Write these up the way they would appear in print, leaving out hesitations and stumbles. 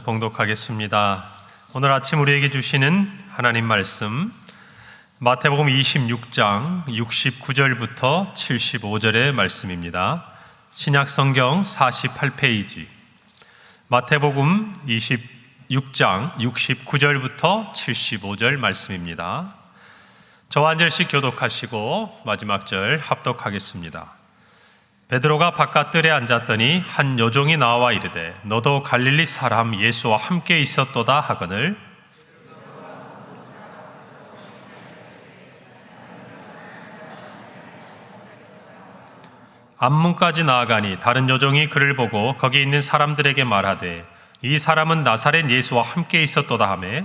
봉독하겠습니다. 오늘 아침 우리에게 주시는 하나님 말씀 마태복음 26장 69절부터 75절의 말씀입니다. 신약 성경 48페이지 마태복음 26장 69절부터 75절 말씀입니다. 저와 한 절씩 교독하시고 마지막 절 합독하겠습니다. 베드로가 바깥들에 앉았더니 한 여종이 나와 이르되 너도 갈릴리 사람 예수와 함께 있었도다 하거늘 앞문까지 나아가니 다른 여종이 그를 보고 거기 있는 사람들에게 말하되 이 사람은 나사렛 예수와 함께 있었도다 하매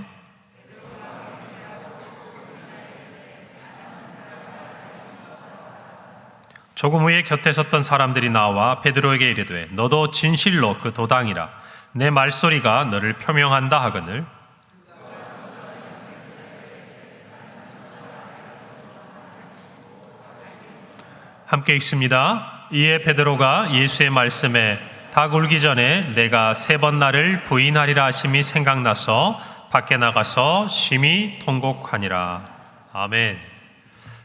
조금 후에 곁에 섰던 사람들이 나와 베드로에게 이르되 너도 진실로 그 도당이라 내 말소리가 너를 표명한다 하거늘 함께 읽습니다. 이에 베드로가 예수의 말씀에 닭 울기 전에 내가 3번 나를 부인하리라 하심이 생각나서 밖에 나가서 심히 통곡하니라. 아멘.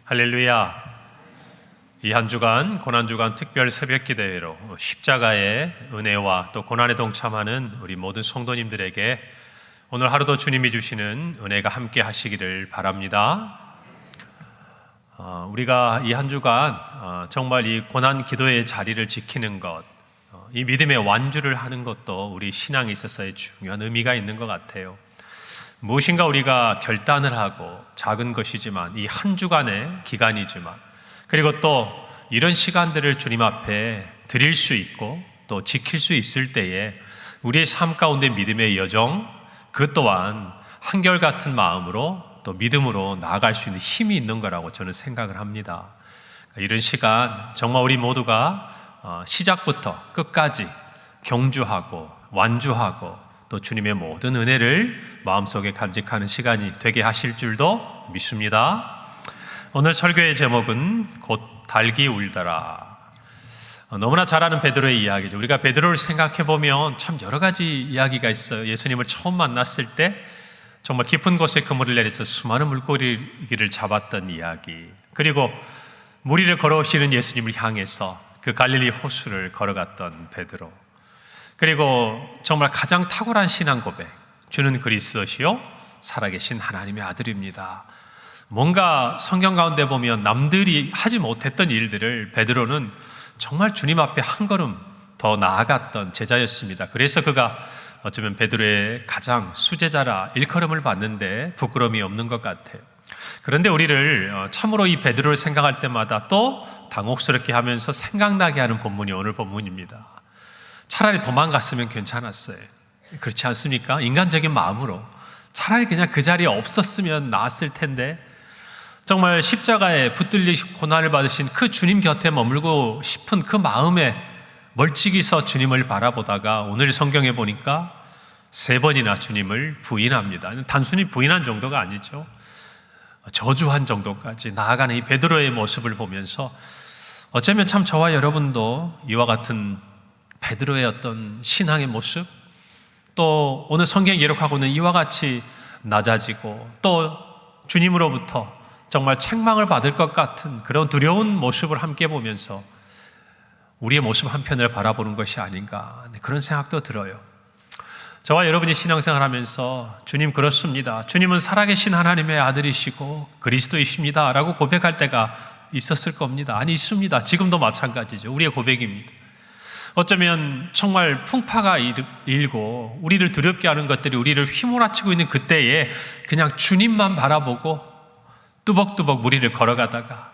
할렐루야. 이 한 주간 고난주간 특별 새벽기도회로 십자가의 은혜와 또 고난에 동참하는 우리 모든 성도님들에게 오늘 하루도 주님이 주시는 은혜가 함께 하시기를 바랍니다. 우리가 이 한 주간 정말 이 고난 기도의 자리를 지키는 것, 이 믿음의 완주를 하는 것도 우리 신앙에 있어서의 중요한 의미가 있는 것 같아요. 무엇인가 우리가 결단을 하고 작은 것이지만 이 한 주간의 기간이지만 그리고 또 이런 시간들을 주님 앞에 드릴 수 있고 또 지킬 수 있을 때에 우리의 삶 가운데 믿음의 여정, 그 또한 한결같은 마음으로 또 믿음으로 나아갈 수 있는 힘이 있는 거라고 저는 생각을 합니다. 이런 시간 정말 우리 모두가 시작부터 끝까지 경주하고 완주하고 또 주님의 모든 은혜를 마음속에 간직하는 시간이 되게 하실 줄도 믿습니다. 오늘 설교의 제목은 곧 닭이 울더라. 너무나 잘 아는 베드로의 이야기죠. 우리가 베드로를 생각해 보면 참 여러 가지 이야기가 있어요. 예수님을 처음 만났을 때 정말 깊은 곳에 그물을 내려서 수많은 물고기를 잡았던 이야기, 그리고 물 위를 걸어오시는 예수님을 향해서 그 갈릴리 호수를 걸어갔던 베드로, 그리고 정말 가장 탁월한 신앙 고백, 주는 그리스도시요 살아계신 하나님의 아들입니다. 뭔가 성경 가운데 보면 남들이 하지 못했던 일들을 베드로는 정말 주님 앞에 한 걸음 더 나아갔던 제자였습니다. 그래서 그가 어쩌면 베드로의 가장 수제자라 일컬음을 받는데 부끄러움이 없는 것 같아요. 그런데 우리를 참으로 이 베드로를 생각할 때마다 또 당혹스럽게 하면서 생각나게 하는 본문이 오늘 본문입니다. 차라리 도망갔으면 괜찮았어요. 그렇지 않습니까? 인간적인 마음으로 차라리 그냥 그 자리에 없었으면 나았을 텐데 정말 십자가에 붙들리시고 고난을 받으신 그 주님 곁에 머물고 싶은 그 마음에 멀찍이 서 주님을 바라보다가 오늘 성경에 보니까 3번이나 주님을 부인합니다. 단순히 부인한 정도가 아니죠. 저주한 정도까지 나아가는 이 베드로의 모습을 보면서 어쩌면 참 저와 여러분도 이와 같은 베드로의 어떤 신앙의 모습, 또 오늘 성경에 기록하고는 이와 같이 낮아지고 또 주님으로부터 정말 책망을 받을 것 같은 그런 두려운 모습을 함께 보면서 우리의 모습 한편을 바라보는 것이 아닌가, 그런 생각도 들어요. 저와 여러분이 신앙생활 하면서 주님 그렇습니다, 주님은 살아계신 하나님의 아들이시고 그리스도이십니다 라고 고백할 때가 있었을 겁니다. 아니, 있습니다. 지금도 마찬가지죠. 우리의 고백입니다. 어쩌면 정말 풍파가 일고 우리를 두렵게 하는 것들이 우리를 휘몰아치고 있는 그때에 그냥 주님만 바라보고 뚜벅뚜벅 무리를 걸어가다가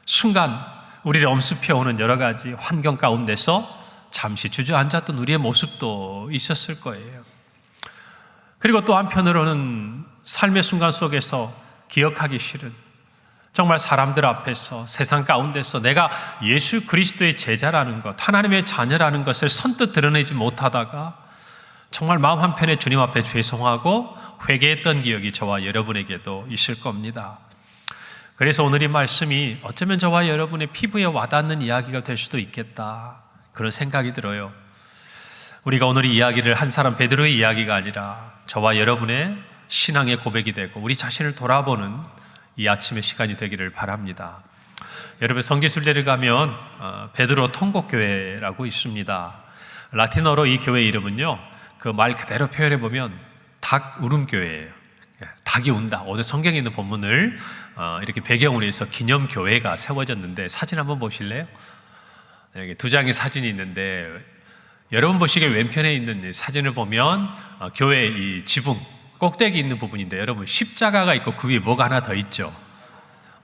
순간 우리를 엄습해오는 여러 가지 환경 가운데서 잠시 주저앉았던 우리의 모습도 있었을 거예요. 그리고 또 한편으로는 삶의 순간 속에서 기억하기 싫은 정말 사람들 앞에서 세상 가운데서 내가 예수 그리스도의 제자라는 것, 하나님의 자녀라는 것을 선뜻 드러내지 못하다가 정말 마음 한편에 주님 앞에 죄송하고 회개했던 기억이 저와 여러분에게도 있을 겁니다. 그래서 오늘 이 말씀이 어쩌면 저와 여러분의 피부에 와닿는 이야기가 될 수도 있겠다, 그런 생각이 들어요. 우리가 오늘 이 이야기를 한 사람 베드로의 이야기가 아니라 저와 여러분의 신앙의 고백이 되고 우리 자신을 돌아보는 이 아침의 시간이 되기를 바랍니다. 여러분, 성지순례를 가면 베드로 통곡교회라고 있습니다. 라틴어로 이 교회 이름은요, 그 말 그대로 표현해 보면 닭 울음교회예요. 닭이 운다. 오늘 성경에 있는 본문을 이렇게 배경으로 해서 기념교회가 세워졌는데, 사진 한번 보실래요? 여기 두 장의 사진이 있는데, 여러분 보시기에 왼편에 있는 이 사진을 보면 교회 이 지붕 꼭대기 있는 부분인데, 여러분 십자가가 있고 그 위에 뭐가 하나 더 있죠.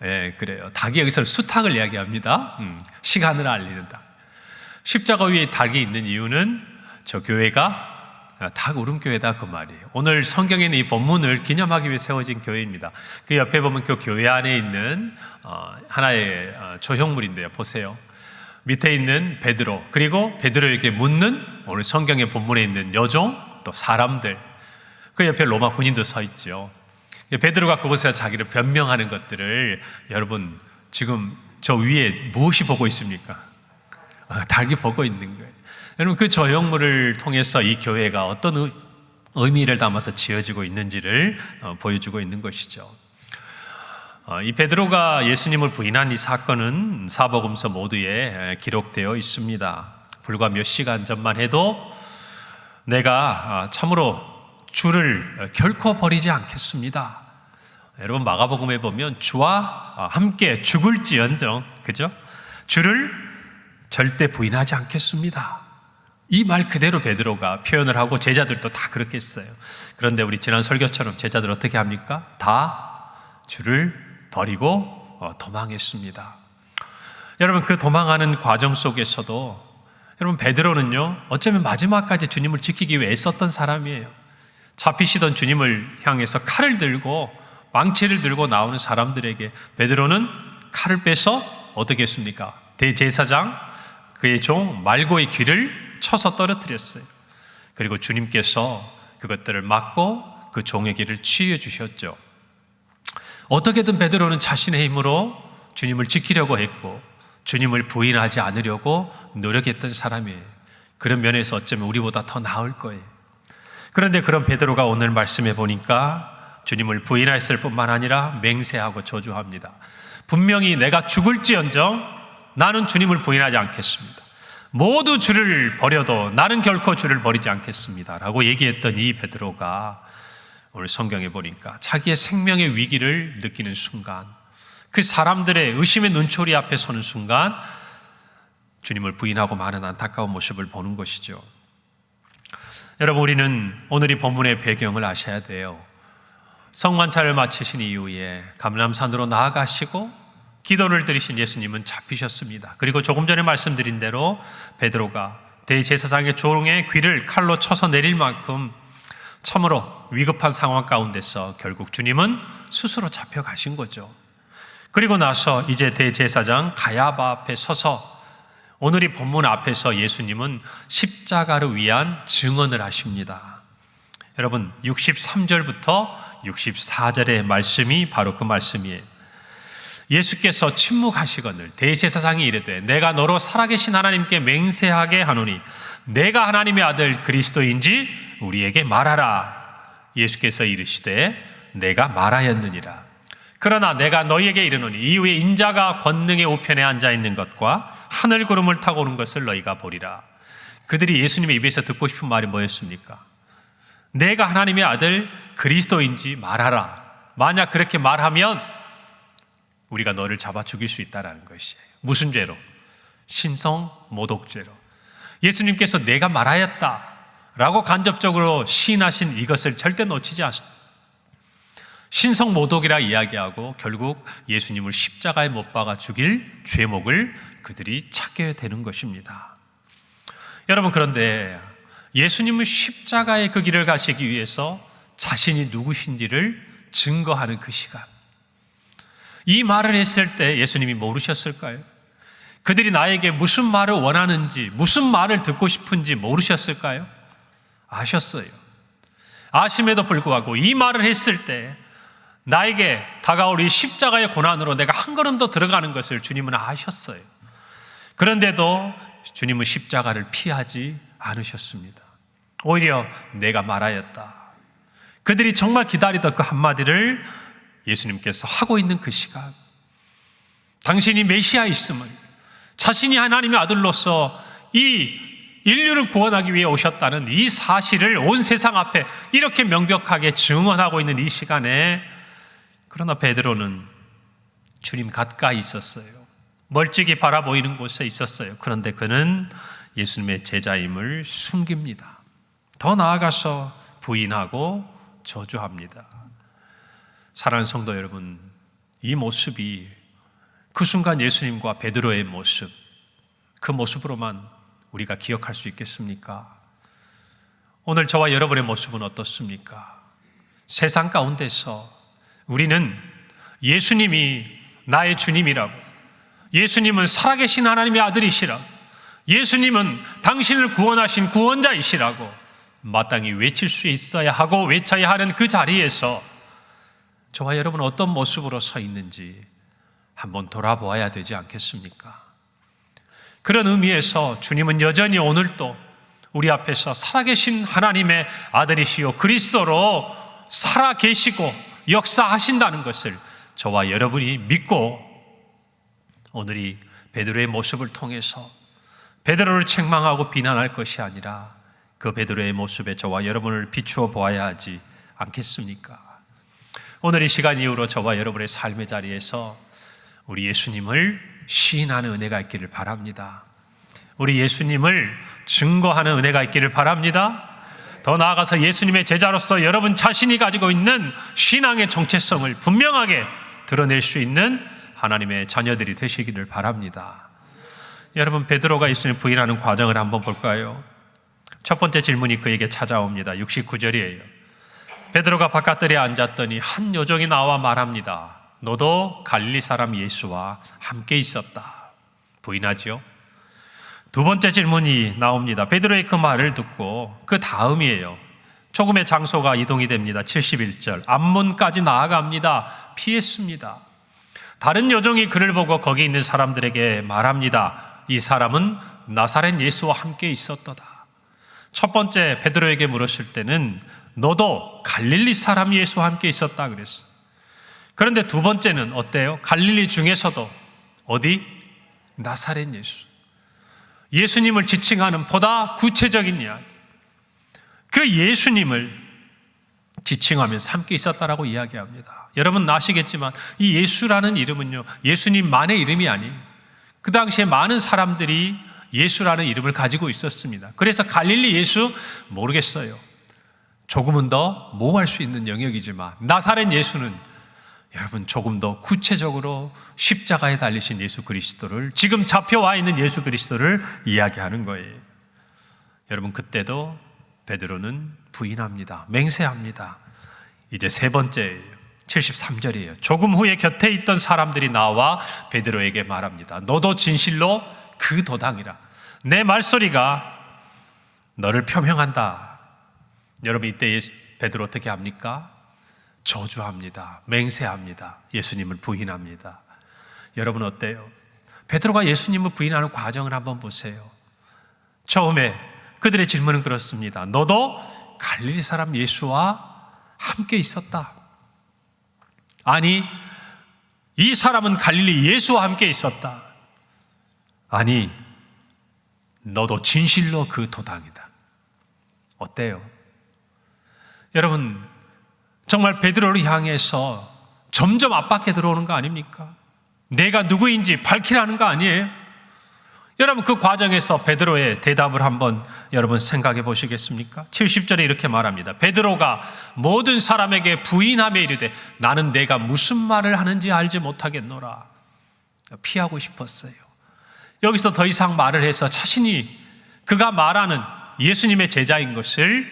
예, 그래요. 닭이 여기서 수탉을 이야기합니다. 시간을 알리는 닭. 십자가 위에 닭이 있는 이유는 저 교회가 닭 울음교회다 그 말이에요. 오늘 성경에 있는 이 본문을 기념하기 위해 세워진 교회입니다. 그 옆에 보면 그 교회 안에 있는 하나의 조형물인데요. 보세요. 밑에 있는 베드로, 그리고 베드로에게 묻는 오늘 성경의 본문에 있는 여종, 또 사람들, 그 옆에 로마 군인도 서 있죠. 베드로가 그곳에서 자기를 변명하는 것들을 여러분 지금 저 위에 무엇이 보고 있습니까? 닭이 보고 있는 거예요. 여러분, 그 조형물을 통해서 이 교회가 어떤 의미를 담아서 지어지고 있는지를 보여주고 있는 것이죠. 이 베드로가 예수님을 부인한 이 사건은 사복음서 모두에 기록되어 있습니다. 불과 몇 시간 전만 해도 내가 참으로 주를 결코 버리지 않겠습니다. 여러분, 마가복음에 보면 주와 함께 죽을지언정, 그죠? 주를 절대 부인하지 않겠습니다. 이 말 그대로 베드로가 표현을 하고 제자들도 다 그렇게 했어요. 그런데 우리 지난 설교처럼 제자들 어떻게 합니까? 다 주를 버리고 도망했습니다. 여러분, 그 도망하는 과정 속에서도 여러분 베드로는요, 어쩌면 마지막까지 주님을 지키기 위해 애썼던 사람이에요. 잡히시던 주님을 향해서 칼을 들고 망치를 들고 나오는 사람들에게 베드로는 칼을 빼서 어떻게 했습니까? 대제사장 그의 종 말고의 귀를 쳐서 떨어뜨렸어요. 그리고 주님께서 그것들을 막고 그 종의 길을 치유해 주셨죠. 어떻게든 베드로는 자신의 힘으로 주님을 지키려고 했고 주님을 부인하지 않으려고 노력했던 사람이에요. 그런 면에서 어쩌면 우리보다 더 나을 거예요. 그런데 그런 베드로가 오늘 말씀해 보니까 주님을 부인했을 뿐만 아니라 맹세하고 저주합니다. 분명히 내가 죽을지언정 나는 주님을 부인하지 않겠습니다. 모두 주를 버려도 나는 결코 주를 버리지 않겠습니다 라고 얘기했던 이 베드로가 오늘 성경에 보니까 자기의 생명의 위기를 느끼는 순간, 그 사람들의 의심의 눈초리 앞에 서는 순간 주님을 부인하고 마는 안타까운 모습을 보는 것이죠. 여러분, 우리는 오늘 이 본문의 배경을 아셔야 돼요. 성만찬을 마치신 이후에 감람산으로 나아가시고 기도를 드리신 예수님은 잡히셨습니다. 그리고 조금 전에 말씀드린 대로 베드로가 대제사장의 종의 귀를 칼로 쳐서 내릴 만큼 참으로 위급한 상황 가운데서 결국 주님은 스스로 잡혀가신 거죠. 그리고 나서 이제 대제사장 가야바 앞에 서서 오늘 이 본문 앞에서 예수님은 십자가를 위한 증언을 하십니다. 여러분, 63절부터 64절의 말씀이 바로 그 말씀이에요. 예수께서 침묵하시거늘 대제사장이 이르되 내가 너로 살아계신 하나님께 맹세하게 하노니 내가 하나님의 아들 그리스도인지 우리에게 말하라. 예수께서 이르시되 내가 말하였느니라. 그러나 내가 너희에게 이르노니 이후에 인자가 권능의 우편에 앉아 있는 것과 하늘 구름을 타고 오는 것을 너희가 보리라. 그들이 예수님의 입에서 듣고 싶은 말이 뭐였습니까? 내가 하나님의 아들 그리스도인지 말하라. 만약 그렇게 말하면 우리가 너를 잡아 죽일 수 있다는 것이에요. 무슨 죄로? 신성 모독죄로. 예수님께서 내가 말하였다라고 간접적으로 시인하신 이것을 절대 놓치지 않습니다. 신성 모독이라 이야기하고 결국 예수님을 십자가에 못 박아 죽일 죄목을 그들이 찾게 되는 것입니다. 여러분, 그런데 예수님은 십자가의 그 길을 가시기 위해서 자신이 누구신지를 증거하는 그 시간, 이 말을 했을 때 예수님이 모르셨을까요? 그들이 나에게 무슨 말을 원하는지, 무슨 말을 듣고 싶은지 모르셨을까요? 아셨어요. 아심에도 불구하고 이 말을 했을 때 나에게 다가올 이 십자가의 고난으로 내가 한 걸음 더 들어가는 것을 주님은 아셨어요. 그런데도 주님은 십자가를 피하지 않으셨습니다. 오히려 내가 말하였다. 그들이 정말 기다리던 그 한마디를 예수님께서 하고 있는 그 시간, 당신이 메시아있음을, 자신이 하나님의 아들로서 이 인류를 구원하기 위해 오셨다는 이 사실을 온 세상 앞에 이렇게 명백하게 증언하고 있는 이 시간에, 그러나 베드로는 주님 가까이 있었어요. 멀찍이 바라보이는 곳에 있었어요. 그런데 그는 예수님의 제자임을 숨깁니다. 더 나아가서 부인하고 저주합니다. 사랑하는 성도 여러분, 이 모습이 그 순간 예수님과 베드로의 모습, 그 모습으로만 우리가 기억할 수 있겠습니까? 오늘 저와 여러분의 모습은 어떻습니까? 세상 가운데서 우리는 예수님이 나의 주님이라고, 예수님은 살아계신 하나님의 아들이시라고, 예수님은 당신을 구원하신 구원자이시라고 마땅히 외칠 수 있어야 하고 외쳐야 하는 그 자리에서 저와 여러분은 어떤 모습으로 서 있는지 한번 돌아보아야 되지 않겠습니까? 그런 의미에서 주님은 여전히 오늘도 우리 앞에서 살아계신 하나님의 아들이시요 그리스도로 살아계시고 역사하신다는 것을 저와 여러분이 믿고, 오늘 이 베드로의 모습을 통해서 베드로를 책망하고 비난할 것이 아니라 그 베드로의 모습에 저와 여러분을 비추어 보아야 하지 않겠습니까? 오늘 이 시간 이후로 저와 여러분의 삶의 자리에서 우리 예수님을 시인하는 은혜가 있기를 바랍니다. 우리 예수님을 증거하는 은혜가 있기를 바랍니다. 더 나아가서 예수님의 제자로서 여러분 자신이 가지고 있는 신앙의 정체성을 분명하게 드러낼 수 있는 하나님의 자녀들이 되시기를 바랍니다. 여러분, 베드로가 예수님을 부인하는 과정을 한번 볼까요? 첫 번째 질문이 그에게 찾아옵니다. 69절이에요. 베드로가 바깥들에 앉았더니 한 여종이 나와 말합니다. 너도 갈릴리 사람 예수와 함께 있었다. 부인하지요? 두 번째 질문이 나옵니다. 베드로의 그 말을 듣고 그 다음이에요. 조금의 장소가 이동이 됩니다. 71절. 앞문까지 나아갑니다. 피했습니다. 다른 여종이 그를 보고 거기 있는 사람들에게 말합니다. 이 사람은 나사렛 예수와 함께 있었도다. 첫 번째 베드로에게 물었을 때는 너도 갈릴리 사람 예수와 함께 있었다 그랬어. 그런데 두 번째는 어때요? 갈릴리 중에서도 어디? 나사렛 예수. 예수님을 지칭하는 보다 구체적인 이야기. 그 예수님을 지칭하면서 함께 있었다라고 이야기합니다. 여러분 아시겠지만 이 예수라는 이름은요, 예수님만의 이름이 아니에요. 그 당시에 많은 사람들이 예수라는 이름을 가지고 있었습니다. 그래서 갈릴리 예수 모르겠어요. 조금은 더 모호할 수 있는 영역이지만 나사렛 예수는 여러분 조금 더 구체적으로 십자가에 달리신 예수 그리스도를, 지금 잡혀와 있는 예수 그리스도를 이야기하는 거예요. 여러분 그때도 베드로는 부인합니다. 맹세합니다. 이제 세 번째예요. 73절이에요. 조금 후에 곁에 있던 사람들이 나와 베드로에게 말합니다. 너도 진실로 그 도당이라. 내 말소리가 너를 표명한다. 여러분 이때 베드로 어떻게 합니까? 저주합니다. 맹세합니다. 예수님을 부인합니다. 여러분 어때요? 베드로가 예수님을 부인하는 과정을 한번 보세요. 처음에 그들의 질문은 그렇습니다. 너도 갈릴리 사람 예수와 함께 있었다. 아니, 이 사람은 갈릴리 예수와 함께 있었다. 아니, 너도 진실로 그 도당이다. 어때요? 여러분 정말 베드로를 향해서 점점 압박해 들어오는 거 아닙니까? 내가 누구인지 밝히라는 거 아니에요? 여러분 그 과정에서 베드로의 대답을 한번 여러분 생각해 보시겠습니까? 70절에 이렇게 말합니다. 베드로가 모든 사람에게 부인하며 이르되 나는 내가 무슨 말을 하는지 알지 못하겠노라. 피하고 싶었어요. 여기서 더 이상 말을 해서 자신이 그가 말하는 예수님의 제자인 것을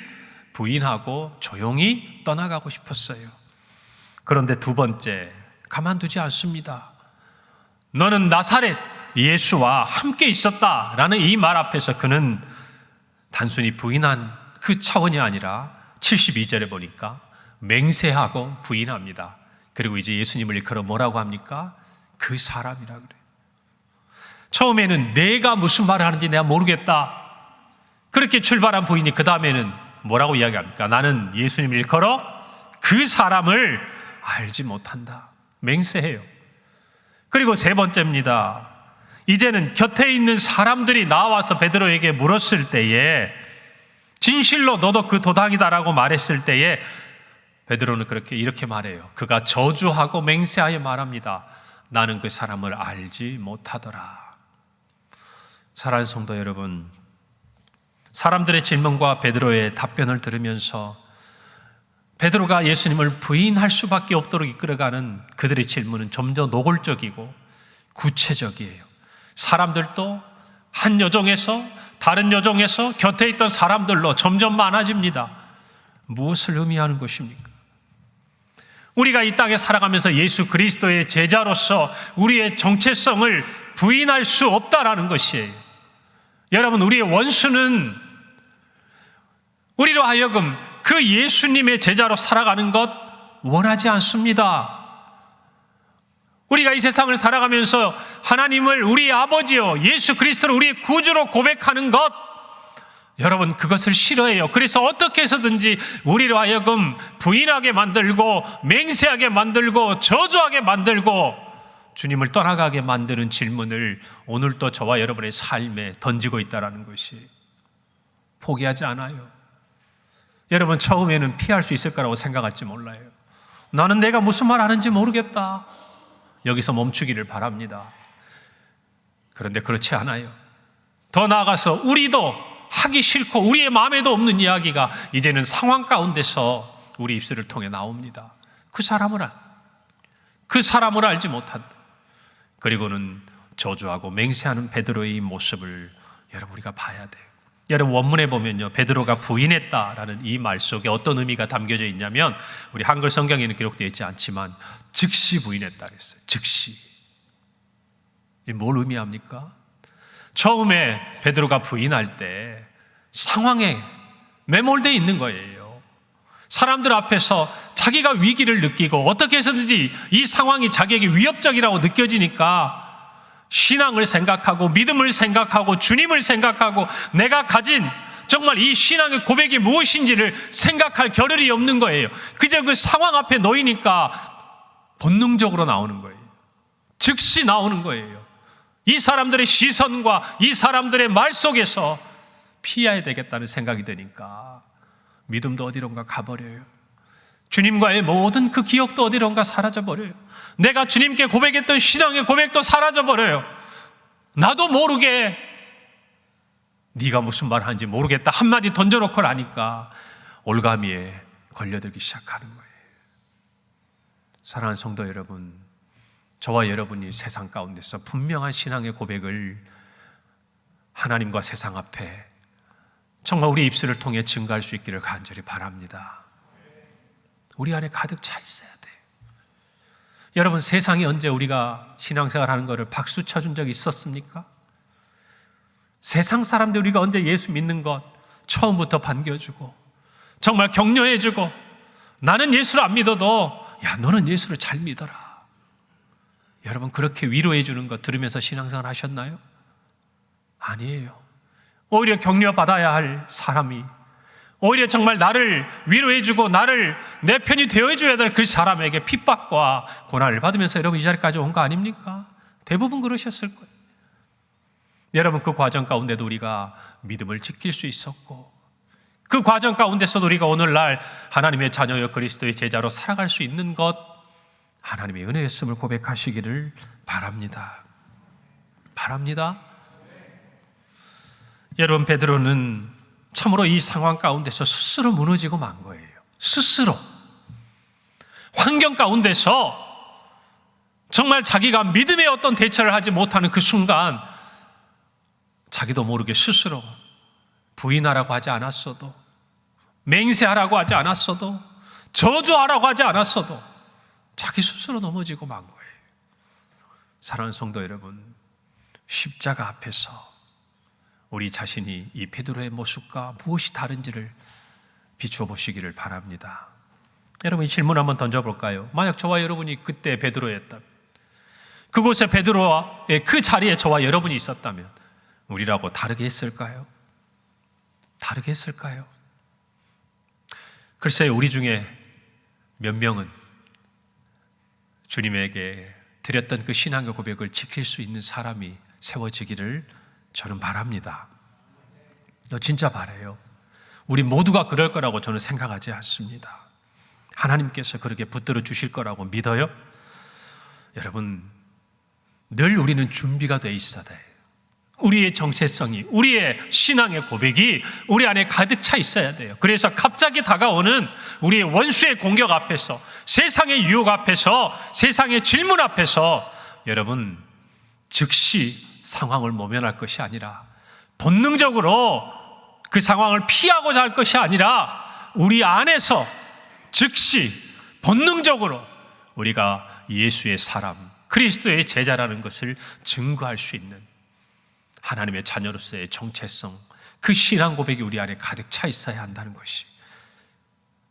부인하고 조용히 떠나가고 싶었어요. 그런데 두 번째, 가만두지 않습니다. 너는 나사렛 예수와 함께 있었다라는 이 말 앞에서 그는 단순히 부인한 그 차원이 아니라 72절에 보니까 맹세하고 부인합니다. 그리고 이제 예수님을 일컬어 뭐라고 합니까? 그 사람이라 그래요. 처음에는 내가 무슨 말을 하는지 내가 모르겠다. 그렇게 출발한 부인이 그 다음에는 뭐라고 이야기합니까? 나는 예수님 일컬어 그 사람을 알지 못한다. 맹세해요. 그리고 세 번째입니다. 이제는 곁에 있는 사람들이 나와서 베드로에게 물었을 때에 진실로 너도 그 도당이다라고 말했을 때에 베드로는 이렇게 말해요. 그가 저주하고 맹세하여 말합니다. 나는 그 사람을 알지 못하더라. 사랑하는 성도 여러분, 사람들의 질문과 베드로의 답변을 들으면서 베드로가 예수님을 부인할 수밖에 없도록 이끌어가는 그들의 질문은 점점 노골적이고 구체적이에요. 사람들도 한 여종에서 다른 여종에서 곁에 있던 사람들로 점점 많아집니다. 무엇을 의미하는 것입니까? 우리가 이 땅에 살아가면서 예수 그리스도의 제자로서 우리의 정체성을 부인할 수 없다라는 것이에요. 여러분, 우리의 원수는 우리로 하여금 그 예수님의 제자로 살아가는 것 원하지 않습니다. 우리가 이 세상을 살아가면서 하나님을 우리의 아버지요 예수 그리스도를 우리의 구주로 고백하는 것, 여러분 그것을 싫어해요. 그래서 어떻게 해서든지 우리로 하여금 부인하게 만들고 맹세하게 만들고 저주하게 만들고 주님을 떠나가게 만드는 질문을 오늘도 저와 여러분의 삶에 던지고 있다는 것이, 포기하지 않아요. 여러분, 처음에는 피할 수 있을 거라고 생각할지 몰라요. 나는 내가 무슨 말 하는지 모르겠다. 여기서 멈추기를 바랍니다. 그런데 그렇지 않아요. 더 나아가서 우리도 하기 싫고 우리의 마음에도 없는 이야기가 이제는 상황 가운데서 우리 입술을 통해 나옵니다. 그 사람을 알지 못한다. 그리고는 저주하고 맹세하는 베드로의 모습을 여러분 우리가 봐야 돼요. 여러분, 원문에 보면요, 베드로가 부인했다라는 이 말 속에 어떤 의미가 담겨져 있냐면, 우리 한글 성경에는 기록되어 있지 않지만 즉시 부인했다 그랬어요. 즉시. 이게 뭘 의미합니까? 처음에 베드로가 부인할 때 상황에 매몰되어 있는 거예요. 사람들 앞에서 자기가 위기를 느끼고 어떻게 해서든지 이 상황이 자기에게 위협적이라고 느껴지니까 신앙을 생각하고 믿음을 생각하고 주님을 생각하고 내가 가진 정말 이 신앙의 고백이 무엇인지를 생각할 겨를이 없는 거예요. 그저 그 상황 앞에 놓이니까 본능적으로 나오는 거예요. 즉시 나오는 거예요. 이 사람들의 시선과 이 사람들의 말 속에서 피해야 되겠다는 생각이 드니까 믿음도 어디론가 가버려요. 주님과의 모든 그 기억도 어디론가 사라져버려요. 내가 주님께 고백했던 신앙의 고백도 사라져버려요. 나도 모르게 네가 무슨 말 하는지 모르겠다 한마디 던져놓고 나니까 올가미에 걸려들기 시작하는 거예요. 사랑하는 성도 여러분, 저와 여러분이 세상 가운데서 분명한 신앙의 고백을 하나님과 세상 앞에 정말 우리 입술을 통해 증거할 수 있기를 간절히 바랍니다. 우리 안에 가득 차 있어야 돼요. 여러분, 세상이 언제 우리가 신앙생활 하는 것을 박수 쳐준 적이 있었습니까? 세상 사람들 우리가 언제 예수 믿는 것 처음부터 반겨주고 정말 격려해주고 나는 예수를 안 믿어도 야 너는 예수를 잘 믿어라. 여러분, 그렇게 위로해주는 것 들으면서 신앙생활 하셨나요? 아니에요. 오히려 격려받아야 할 사람이, 오히려 정말 나를 위로해주고 나를 내 편이 되어줘야 될 그 사람에게 핍박과 고난을 받으면서 여러분 이 자리까지 온 거 아닙니까? 대부분 그러셨을 거예요. 여러분, 그 과정 가운데도 우리가 믿음을 지킬 수 있었고 그 과정 가운데서도 우리가 오늘날 하나님의 자녀여 그리스도의 제자로 살아갈 수 있는 것, 하나님의 은혜였음을 고백하시기를 바랍니다. 바랍니다. 여러분, 베드로는 참으로 이 상황 가운데서 스스로 무너지고 만 거예요. 스스로. 환경 가운데서 정말 자기가 믿음의 어떤 대처를 하지 못하는 그 순간 자기도 모르게 스스로 부인하라고 하지 않았어도, 맹세하라고 하지 않았어도, 저주하라고 하지 않았어도 자기 스스로 넘어지고 만 거예요. 사랑하는 성도 여러분, 십자가 앞에서 우리 자신이 이 베드로의 모습과 무엇이 다른지를 비추어 보시기를 바랍니다. 여러분, 이 질문 한번 던져볼까요? 만약 저와 여러분이 그때 베드로였다면, 그곳에 베드로의 그 자리에 저와 여러분이 있었다면 우리라고 다르게 했을까요? 다르게 했을까요? 글쎄요, 우리 중에 몇 명은 주님에게 드렸던 그 신앙의 고백을 지킬 수 있는 사람이 세워지기를 저는 바랍니다. 진짜 바라요. 우리 모두가 그럴 거라고 저는 생각하지 않습니다. 하나님께서 그렇게 붙들어 주실 거라고 믿어요? 여러분, 늘 우리는 준비가 돼 있어야 돼요. 우리의 정체성이, 우리의 신앙의 고백이 우리 안에 가득 차 있어야 돼요. 그래서 갑자기 다가오는 우리의 원수의 공격 앞에서, 세상의 유혹 앞에서, 세상의 질문 앞에서 여러분 즉시 상황을 모면할 것이 아니라, 본능적으로 그 상황을 피하고자 할 것이 아니라, 우리 안에서 즉시 본능적으로 우리가 예수의 사람, 그리스도의 제자라는 것을 증거할 수 있는 하나님의 자녀로서의 정체성, 그 신앙 고백이 우리 안에 가득 차 있어야 한다는 것이,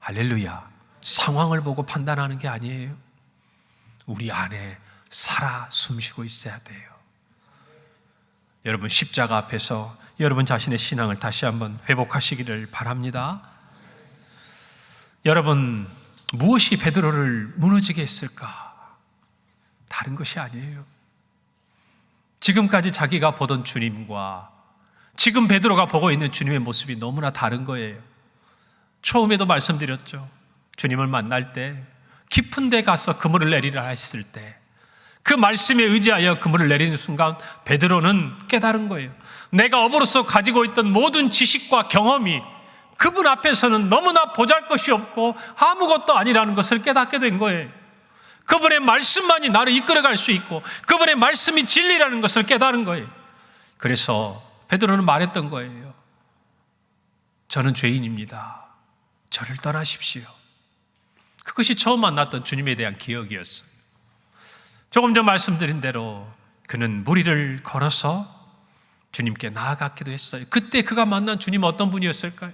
할렐루야, 상황을 보고 판단하는 게 아니에요. 우리 안에 살아 숨쉬고 있어야 돼요. 여러분, 십자가 앞에서 여러분 자신의 신앙을 다시 한번 회복하시기를 바랍니다. 여러분, 무엇이 베드로를 무너지게 했을까? 다른 것이 아니에요. 지금까지 자기가 보던 주님과 지금 베드로가 보고 있는 주님의 모습이 너무나 다른 거예요. 처음에도 말씀드렸죠. 주님을 만날 때, 깊은 데 가서 그물을 내리라 했을 때, 그 말씀에 의지하여 그물을 내리는 순간 베드로는 깨달은 거예요. 내가 업으로서 가지고 있던 모든 지식과 경험이 그분 앞에서는 너무나 보잘것이 없고 아무것도 아니라는 것을 깨닫게 된 거예요. 그분의 말씀만이 나를 이끌어갈 수 있고 그분의 말씀이 진리라는 것을 깨달은 거예요. 그래서 베드로는 말했던 거예요. 저는 죄인입니다. 저를 떠나십시오. 그것이 처음 만났던 주님에 대한 기억이었어요. 조금 전 말씀드린 대로 그는 무리를 걸어서 주님께 나아갔기도 했어요. 그때 그가 만난 주님은 어떤 분이었을까요?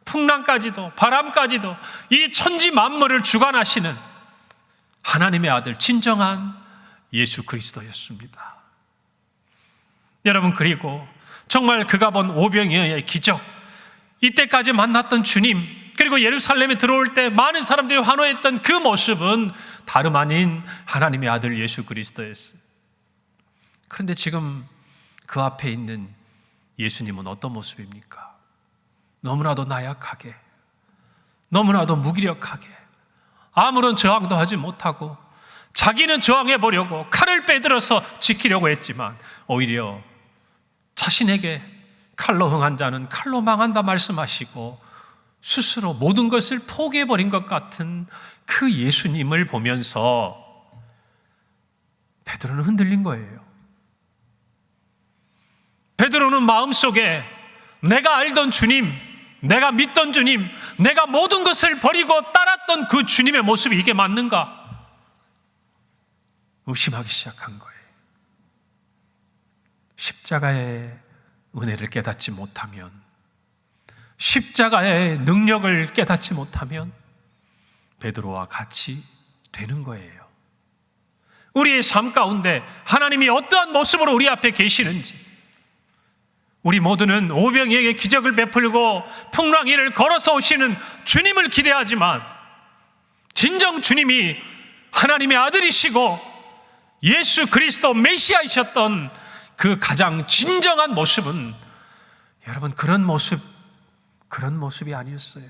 풍랑까지도 바람까지도 이 천지 만물을 주관하시는 하나님의 아들, 진정한 예수 그리스도였습니다. 여러분, 그리고 정말 그가 본 오병이어의 기적, 이때까지 만났던 주님, 그리고 예루살렘에 들어올 때 많은 사람들이 환호했던 그 모습은 다름 아닌 하나님의 아들 예수 그리스도였어요. 그런데 지금 그 앞에 있는 예수님은 어떤 모습입니까? 너무나도 나약하게, 너무나도 무기력하게, 아무런 저항도 하지 못하고 자기는 저항해 보려고 칼을 빼들어서 지키려고 했지만 오히려 자신에게 칼로 흥한 자는 칼로 망한다 말씀하시고 스스로 모든 것을 포기해버린 것 같은 그 예수님을 보면서 베드로는 흔들린 거예요. 베드로는 마음속에 내가 알던 주님, 내가 믿던 주님, 내가 모든 것을 버리고 따랐던 그 주님의 모습이 이게 맞는가? 의심하기 시작한 거예요. 십자가의 은혜를 깨닫지 못하면, 십자가의 능력을 깨닫지 못하면 베드로와 같이 되는 거예요. 우리의 삶 가운데 하나님이 어떠한 모습으로 우리 앞에 계시는지, 우리 모두는 오병이에게 기적을 베풀고 풍랑 위를 걸어서 오시는 주님을 기대하지만 진정 주님이 하나님의 아들이시고 예수 그리스도 메시아이셨던 그 가장 진정한 모습은 여러분 그런 모습이 아니었어요.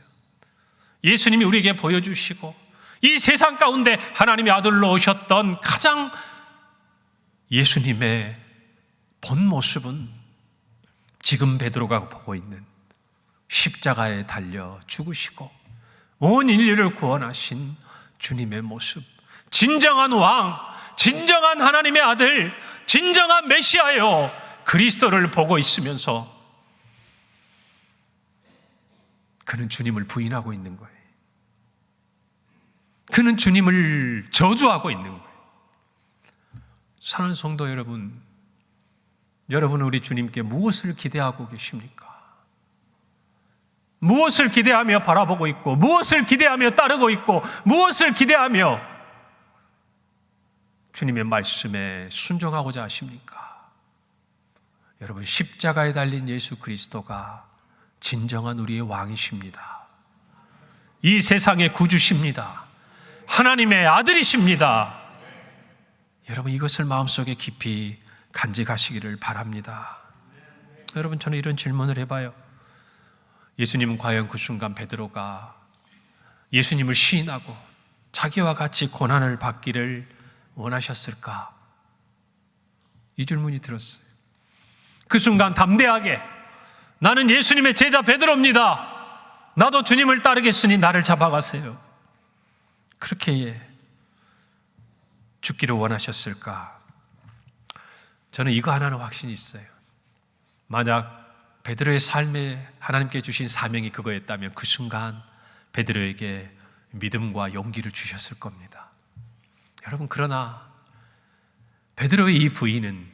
예수님이 우리에게 보여주시고 이 세상 가운데 하나님의 아들로 오셨던 가장 예수님의 본 모습은 지금 베드로가 보고 있는 십자가에 달려 죽으시고 온 인류를 구원하신 주님의 모습, 진정한 왕, 진정한 하나님의 아들, 진정한 메시아요 그리스도를 보고 있으면서 그는 주님을 부인하고 있는 거예요. 그는 주님을 저주하고 있는 거예요. 사랑하는 성도 여러분, 여러분은 우리 주님께 무엇을 기대하고 계십니까? 무엇을 기대하며 바라보고 있고, 무엇을 기대하며 따르고 있고, 무엇을 기대하며 주님의 말씀에 순종하고자 하십니까? 여러분, 십자가에 달린 예수 그리스도가 진정한 우리의 왕이십니다. 이 세상의 구주십니다. 하나님의 아들이십니다. 여러분, 이것을 마음속에 깊이 간직하시기를 바랍니다. 여러분, 저는 이런 질문을 해봐요. 예수님은 과연 그 순간 베드로가 예수님을 시인하고 자기와 같이 고난을 받기를 원하셨을까? 이 질문이 들었어요. 그 순간 담대하게 나는 예수님의 제자 베드로입니다. 나도 주님을 따르겠으니 나를 잡아가세요. 그렇게 죽기를 원하셨을까? 저는 이거 하나는 확신이 있어요. 만약 베드로의 삶에 하나님께 주신 사명이 그거였다면 그 순간 베드로에게 믿음과 용기를 주셨을 겁니다. 여러분, 그러나 베드로의 이 부인은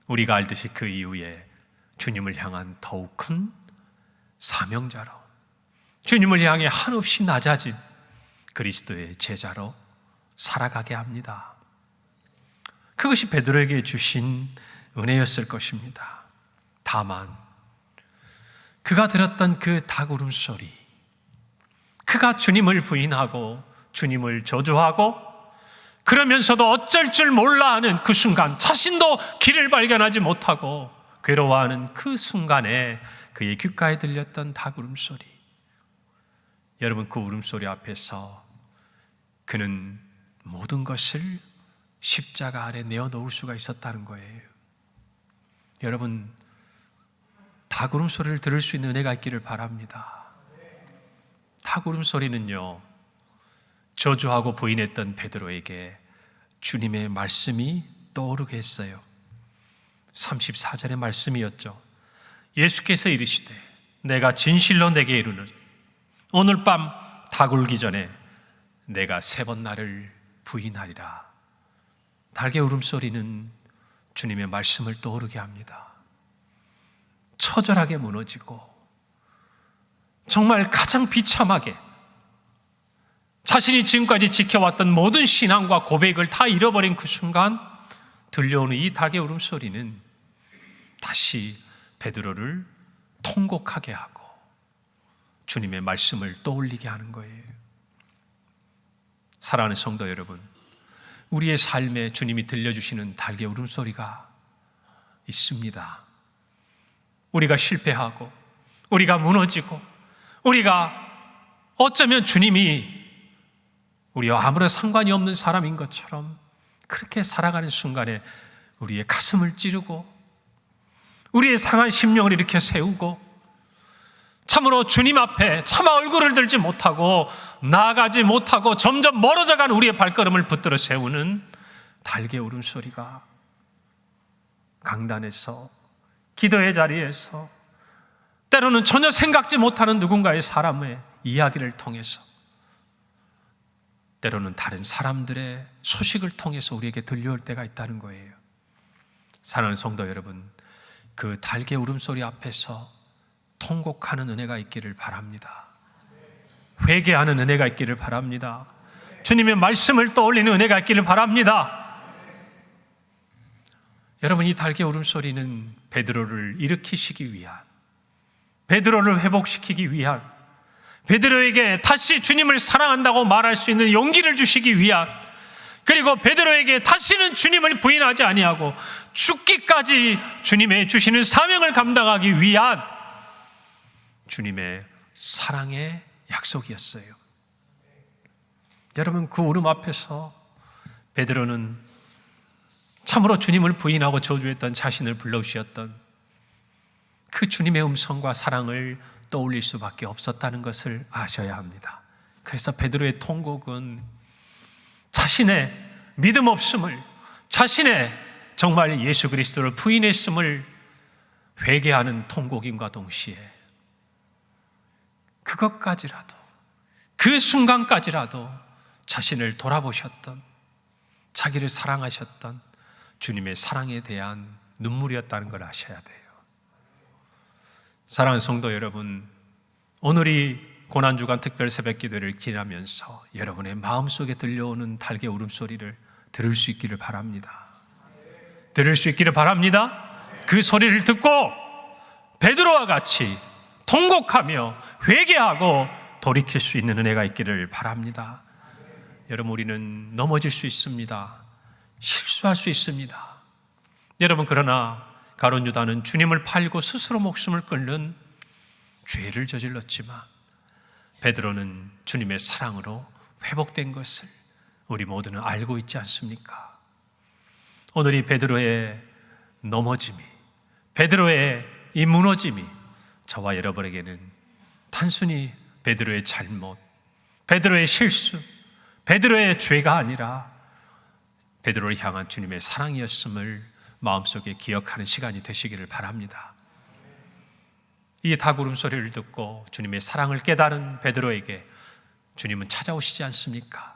우리가 알듯이 그 이후에 주님을 향한 더욱 큰 사명자로, 주님을 향해 한없이 낮아진 그리스도의 제자로 살아가게 합니다. 그것이 베드로에게 주신 은혜였을 것입니다. 다만 그가 들었던 그 닭 울음소리, 그가 주님을 부인하고 주님을 저주하고 그러면서도 어쩔 줄 몰라 하는 그 순간, 자신도 길을 발견하지 못하고 괴로워하는 그 순간에 그의 귓가에 들렸던 닭 울음소리, 여러분, 그 울음소리 앞에서 그는 모든 것을 십자가 아래 내어놓을 수가 있었다는 거예요. 여러분, 닭 울음소리를 들을 수 있는 은혜가 있기를 바랍니다. 닭 울음소리는요, 저주하고 부인했던 베드로에게 주님의 말씀이 떠오르게 했어요. 34절의 말씀이었죠. 예수께서 이르시되 내가 진실로 내게 이르노니 오늘 밤 닭 울기 전에 내가 3번 나를 부인하리라. 닭의 울음소리는 주님의 말씀을 떠오르게 합니다. 처절하게 무너지고 정말 가장 비참하게 자신이 지금까지 지켜왔던 모든 신앙과 고백을 다 잃어버린 그 순간 들려오는 이 닭의 울음소리는 다시 베드로를 통곡하게 하고 주님의 말씀을 떠올리게 하는 거예요. 사랑하는 성도 여러분, 우리의 삶에 주님이 들려주시는 닭의 울음소리가 있습니다. 우리가 실패하고 우리가 무너지고 우리가 어쩌면 주님이 우리와 아무런 상관이 없는 사람인 것처럼 그렇게 살아가는 순간에 우리의 가슴을 찌르고 우리의 상한 심령을 이렇게 세우고 참으로 주님 앞에 차마 얼굴을 들지 못하고 나아가지 못하고 점점 멀어져가는 우리의 발걸음을 붙들어 세우는 닭의 울음소리가 강단에서, 기도의 자리에서, 때로는 전혀 생각지 못하는 누군가의 사람의 이야기를 통해서, 때로는 다른 사람들의 소식을 통해서 우리에게 들려올 때가 있다는 거예요. 사랑하는 성도 여러분, 그 닭의 울음소리 앞에서 통곡하는 은혜가 있기를 바랍니다. 회개하는 은혜가 있기를 바랍니다. 주님의 말씀을 떠올리는 은혜가 있기를 바랍니다. 여러분, 이 닭의 울음소리는 베드로를 일으키시기 위한, 베드로를 회복시키기 위한, 베드로에게 다시 주님을 사랑한다고 말할 수 있는 용기를 주시기 위한, 그리고 베드로에게 다시는 주님을 부인하지 아니하고 죽기까지 주님의 주시는 사명을 감당하기 위한 주님의 사랑의 약속이었어요. 여러분, 그 울음 앞에서 베드로는 참으로 주님을 부인하고 저주했던 자신을 불러주셨던 그 주님의 음성과 사랑을 떠올릴 수밖에 없었다는 것을 아셔야 합니다. 그래서 베드로의 통곡은 자신의 믿음 없음을, 자신의 정말 예수 그리스도를 부인했음을 회개하는 통곡임과 동시에 그것까지라도, 그 순간까지라도 자신을 돌아보셨던, 자기를 사랑하셨던 주님의 사랑에 대한 눈물이었다는 걸 아셔야 돼요. 사랑하는 성도 여러분, 오늘이 고난주간 특별 새벽 기도를 지나면서 여러분의 마음속에 들려오는 닭의 울음소리를 들을 수 있기를 바랍니다. 들을 수 있기를 바랍니다. 그 소리를 듣고 베드로와 같이 통곡하며 회개하고 돌이킬 수 있는 은혜가 있기를 바랍니다. 여러분, 우리는 넘어질 수 있습니다. 실수할 수 있습니다. 여러분, 그러나 가룟 유다는 주님을 팔고 스스로 목숨을 끊는 죄를 저질렀지만 베드로는 주님의 사랑으로 회복된 것을 우리 모두는 알고 있지 않습니까? 오늘 이 베드로의 넘어짐이, 베드로의 이 무너짐이 저와 여러분에게는 단순히 베드로의 잘못, 베드로의 실수, 베드로의 죄가 아니라 베드로를 향한 주님의 사랑이었음을 마음속에 기억하는 시간이 되시기를 바랍니다. 이 닭울음 소리를 듣고 주님의 사랑을 깨달은 베드로에게 주님은 찾아오시지 않습니까?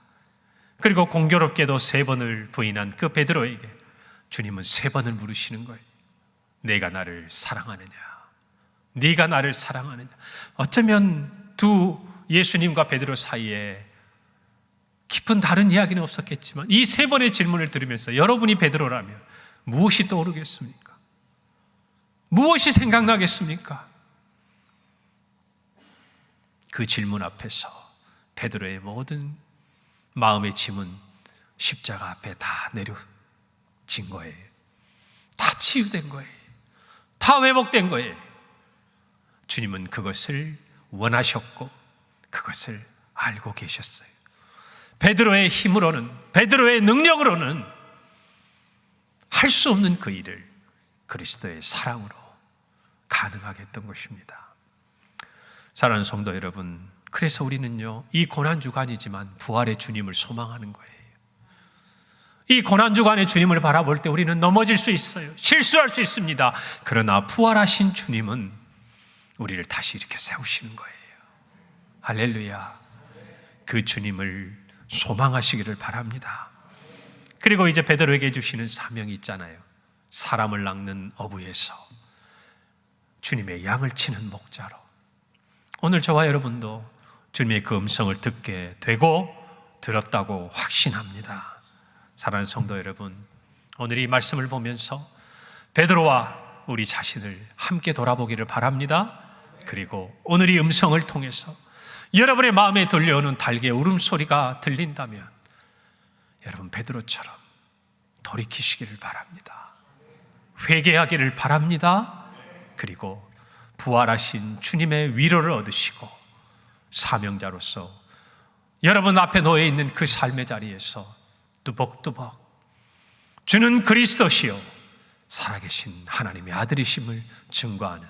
그리고 공교롭게도 3번을 부인한 그 베드로에게 주님은 3번을 물으시는 거예요. 내가 나를 사랑하느냐? 네가 나를 사랑하느냐? 어쩌면 두 예수님과 베드로 사이에 깊은 다른 이야기는 없었겠지만 이 3번의 질문을 들으면서 여러분이 베드로라면 무엇이 떠오르겠습니까? 무엇이 생각나겠습니까? 그 질문 앞에서 베드로의 모든 마음의 짐은 십자가 앞에 다 내려진 거예요. 다 치유된 거예요. 다 회복된 거예요. 주님은 그것을 원하셨고 그것을 알고 계셨어요. 베드로의 힘으로는, 베드로의 능력으로는 할 수 없는 그 일을 그리스도의 사랑으로 가능하게 했던 것입니다. 사랑하는 성도 여러분, 그래서 우리는요, 이 고난주간이지만 부활의 주님을 소망하는 거예요. 이 고난주간의 주님을 바라볼 때 우리는 넘어질 수 있어요. 실수할 수 있습니다. 그러나 부활하신 주님은 우리를 다시 이렇게 세우시는 거예요. 할렐루야. 그 주님을 소망하시기를 바랍니다. 그리고 이제 베드로에게 주시는 사명이 있잖아요. 사람을 낚는 어부에서 주님의 양을 치는 목자로. 오늘 저와 여러분도 주님의 그 음성을 듣게 되고 들었다고 확신합니다. 사랑하는 성도 여러분, 오늘 이 말씀을 보면서 베드로와 우리 자신을 함께 돌아보기를 바랍니다. 그리고 오늘 이 음성을 통해서 여러분의 마음에 들려오는 닭의 울음소리가 들린다면 여러분 베드로처럼 돌이키시기를 바랍니다. 회개하기를 바랍니다. 그리고 부활하신 주님의 위로를 얻으시고 사명자로서 여러분 앞에 놓여 있는 그 삶의 자리에서 뚜벅뚜벅 주는 그리스도시요 살아계신 하나님의 아들이심을 증거하는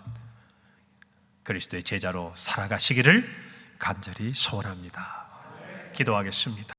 그리스도의 제자로 살아가시기를 간절히 소원합니다. 기도하겠습니다.